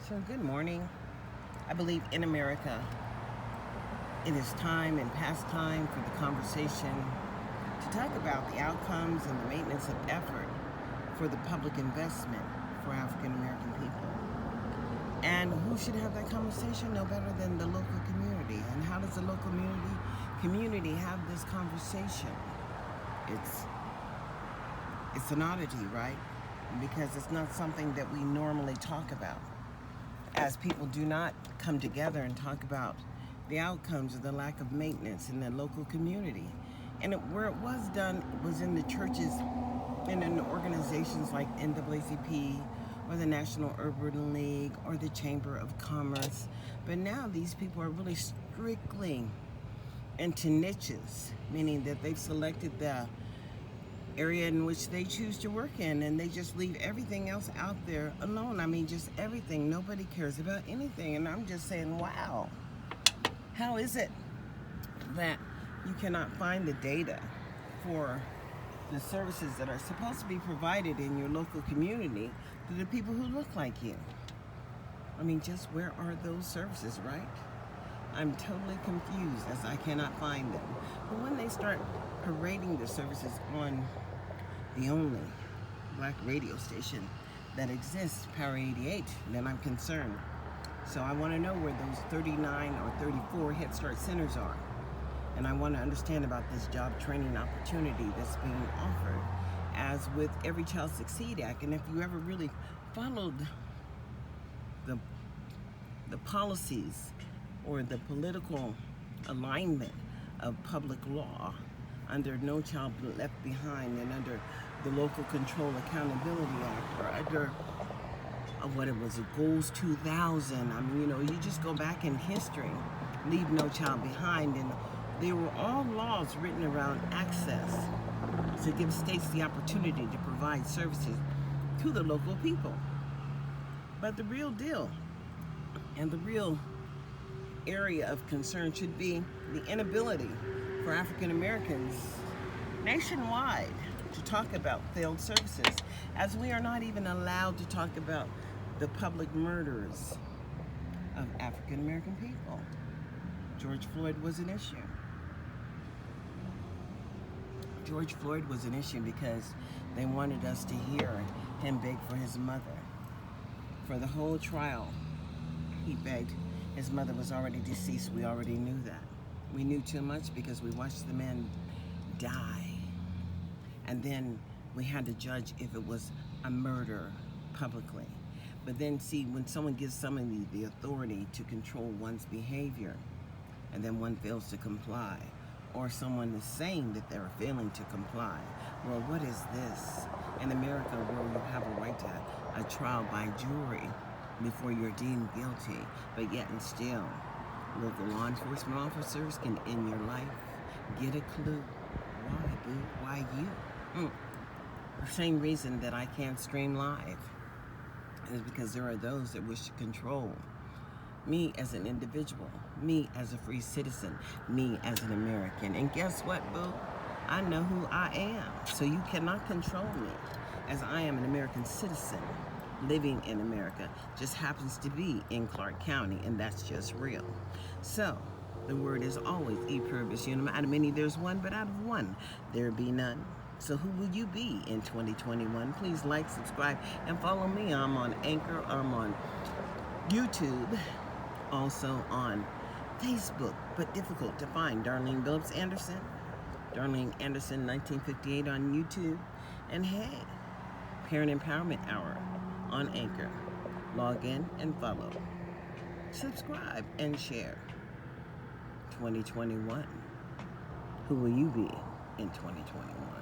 So, good morning. I believe in America, it is time and past time for the conversation to talk about the outcomes and the maintenance of effort for the public investment for African American people. And who should have that conversation? No better than the local community. And how does the local community have this conversation? It's an oddity, right? Because it's not something that we normally talk about, as people do not come together and talk about the outcomes of the lack of maintenance in the local community. And where it was done was in the churches and in organizations like NAACP or the National Urban League or the Chamber of Commerce. But now these people are really strictly into niches, meaning that they've selected the area in which they choose to work in, and they just leave everything else out there alone. I mean, just everything. Nobody cares about anything. And I'm just saying, wow, how is it that you cannot find the data for the services that are supposed to be provided in your local community to the people who look like you? I mean, just where are those services, right? I'm totally confused as I cannot find them. But when they start parading the services on the only black radio station that exists, Power 88, then I'm concerned. So I want to know where those 39 or 34 Head Start centers are. And I want to understand about this job training opportunity that's being offered, as with Every Child Succeed Act. And if you ever really followed the policies or the political alignment of public law under No Child Left Behind and under the Local Control Accountability Act, or under what it was, Goals 2000. I mean, you just go back in history, leave no child behind, and they were all laws written around access to give states the opportunity to provide services to the local people. But the real deal and the real area of concern should be the inability for African Americans nationwide to talk about failed services, as we are not even allowed to talk about the public murders of African American people. George Floyd was an issue. George Floyd was an issue because they wanted us to hear him beg for his mother. For the whole trial, he begged. His mother was already deceased. We already knew that. We knew too much because we watched the man die. And then we had to judge if it was a murder publicly. But then see, when someone gives somebody the authority to control one's behavior, and then one fails to comply, or someone is saying that they're failing to comply, well, what is this? In America, where you have a right to a trial by jury before you're deemed guilty, but yet and still, local law enforcement officers can end your life. Get a clue. Why, boo? Why you? The same reason that I can't stream live is because there are those that wish to control me as an individual, me as a free citizen, me as an American. And guess what, boo? I know who I am. So you cannot control me, as I am an American citizen living in America. Just happens to be in Clark County, and that's just real. So the word is always e pluribus unum. Out of many there's one, but out of one there be none. So who will you be in 2021? Please like, subscribe, and follow me. I'm on Anchor, I'm on YouTube, also on Facebook, but difficult to find. Darlene Phillips Anderson, Darlene Anderson 1958 on YouTube. And hey, Parent Empowerment Hour on Anchor. Log in and follow. Subscribe and share. 2021. Who will you be in 2021?